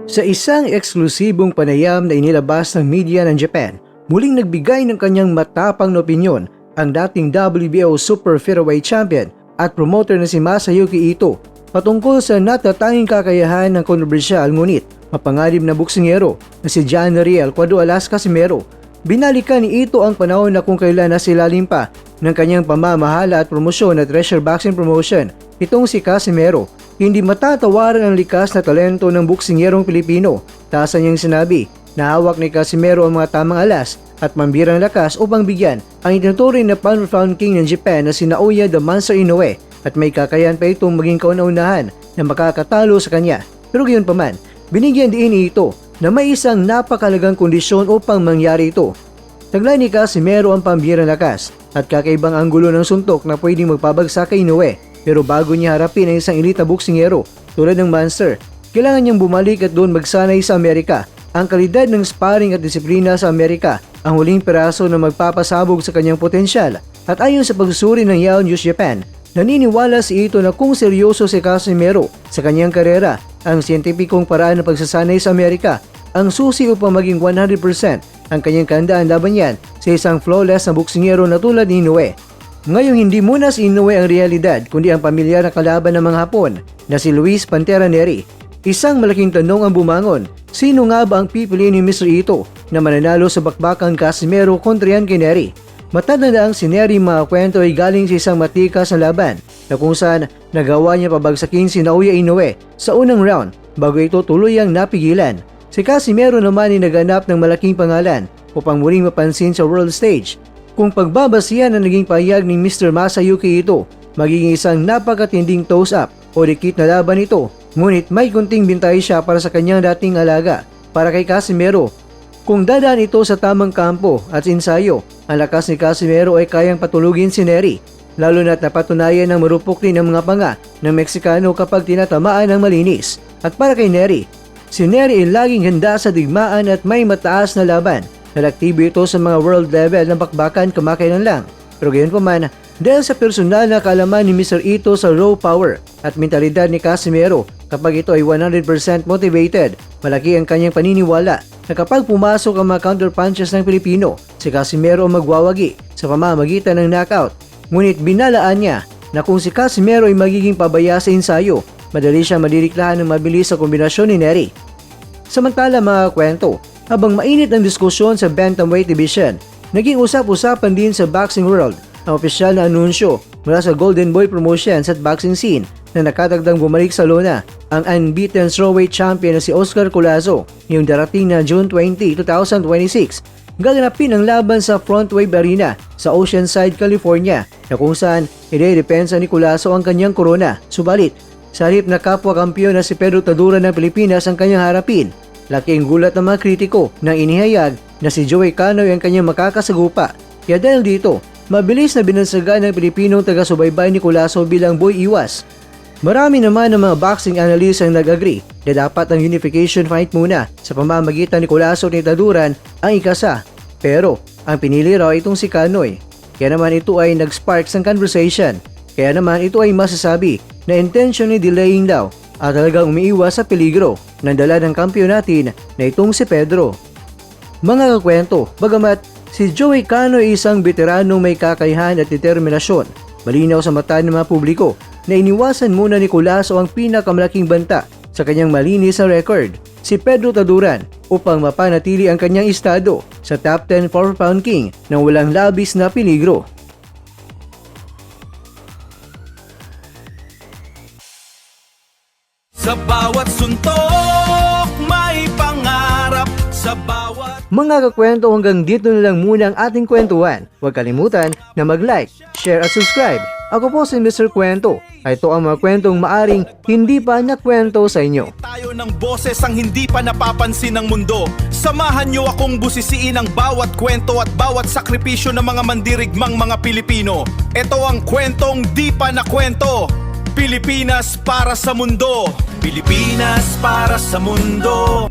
Sa isang eksklusibong panayam na inilabas ng media ng Japan, muling nagbigay ng kanyang matapang na opinyon ang dating WBO Super Featherweight Champion at promoter na si Masayuki Ito patungkol sa natatanging kakayahan ng kontrobersyal ngunit mapanganib na boksingero na si John Riel Cuadro-Alas Casimero. Binalikan ni Ito ang panahon na kung kailan nasilalim pa ng kanyang pamamahala at promosyon at Treasure Boxing Promotion. Itong si Casimero, hindi matatawaran ang likas na talento ng boksingerong Pilipino. Taasan niyang sinabi na hawak ni Casimero ang mga tamang alas at mambirang lakas upang bigyan ang itinuturing na pound-for-pound king ng Japan na si Naoya the Monster Inoue at may kakayahan pa itong maging kauna-unahan na makakatalo sa kanya. Pero gayon pa man, binigyan din ni Ito na may isang napakalagang kondisyon upang mangyari ito. Taglay ni Casimero ang pambirang lakas at kakaibang anggulo ng suntok na pwedeng magpabagsak kay Inoue. Pero bago niya harapin ang isang elite boksingero tulad ng Monster, kailangan niyang bumalik at doon magsanay sa Amerika. Ang kalidad ng sparring at disiplina sa Amerika ang huling piraso na magpapasabog sa kanyang potensyal. At ayon sa pagsusuri ng Yahoo News Japan, naniniwala si Ito na kung seryoso si Casimero sa kanyang karera, ang siyentipikong paraan ng pagsasanay sa Amerika ang susi upang maging 100% ang kanyang kahandaan laban yan sa isang flawless na boksingero na tulad ni Inoue. Ngayong hindi muna si Inoue ang realidad kundi ang pamilyar na kalaban ng mga Hapon na si Luis Pantera Neri. Isang malaking tanong ang bumangon, sino nga ba ang pipiliin ni Mr. Ito na mananalo sa bakbakang Casimero kontra yan kay Neri? Matatanda ang si Neri mga kwento ay galing sa isang matikas na laban na kung saan nagawa niya pabagsakin si Naoya Inoue sa unang round bago ito tuluyang napigilan. Si Casimero naman ay naganap ng malaking pangalan upang muling mapansin sa world stage. Kung pagbabasihan ang naging pahayag ni Mr. Masayuki Ito, magiging isang napakatinding toss-up o dikit na laban ito. Ngunit may kunting bintay siya para sa kanyang dating alaga. Para kay Casimero, kung dadaan ito sa tamang kampo at ensayo, ang lakas ni Casimero ay kayang patulugin si Neri. Lalo na't napatunayan ng marupok din ang mga panga ng Meksikano kapag tinatamaan ng malinis. At para kay Neri, si Neri ay laging handa sa digmaan at may mataas na laban. Nalaktibo ito sa mga world level ng bakbakan kamakailan lang. Pero gayon pa man, dahil sa personal na kaalaman ni Mr. Ito sa raw power at mentalidad ni Casimero, kapag ito ay 100% motivated, malaki ang kanyang paniniwala na kapag pumasok ang mga counter punches ng Pilipino, si Casimero ang magwawagi sa pamamagitan ng knockout. Ngunit binalaan niya na kung si Casimero ay magiging pabaya sa ensayo, madali siyang madiriklahan ng mabilis sa kombinasyon ni Neri. Samantala mga kwento, habang mainit ang diskusyon sa Bantamweight Division, naging usap-usapan din sa boxing world ang opisyal na anunsyo mula sa Golden Boy Promotions at boxing scene na nakatagdang bumalik sa lona ang unbeaten strawweight champion na si Oscar Collazo ngayong darating na June 20, 2026. Gaganapin ang laban sa Frontwave Arena sa Oceanside, California na kung saan ide-depensa ni Collazo ang kanyang korona. Subalit, sa halip na kapwa-kampiyon na si Pedro Tadura ng Pilipinas ang kanyang harapin, laking gulat ng mga kritiko nang inihayag na si Joey Canoy ang kanyang makakasagupa. Kaya dahil dito, mabilis na binansagan ng Pilipinong taga-subaybay ni Collazo bilang boy iwas. Marami naman ng mga boxing analysts ang nag-agree na dapat ang unification fight muna sa pamamagitan ni Collazo ni Taduran ang ikasa. Pero ang pinili raw itong si Canoy. Kaya naman ito ay nag-sparks ng conversation. Kaya naman ito ay masasabi na intentionally delaying daw at talagang umiiwas sa peligro ng dala ng kampiyon natin na itong si Pedro. Mga kakwento, bagamat si Joey Canoy ay isang veteranong may kakayahan at determinasyon, malinaw sa mata ng mga publiko na iniwasan muna ni Collazo ang pinakamalaking banta sa kanyang malinis na record, si Pedro Taduran, upang mapanatili ang kanyang estado sa top 10 4-pound king nang walang labis na peligro. Sa bawat suntok, may pangarap sa bawat... Mga kakwento, hanggang dito na lang muna ang ating kwentuhan. Huwag kalimutan na mag-like, share at subscribe. Ako po si Mr. Kwento. Ito ang mga kwentong maaring hindi pa nakwento sa inyo. Tayo ng boses ang hindi pa napapansin ng mundo. Samahan niyo akong busisiin ang bawat kwento at bawat sakripisyo ng mga mandirigmang mga Pilipino. Ito ang kwentong di pa nakwento. Pilipinas para sa mundo. Pilipinas para sa mundo.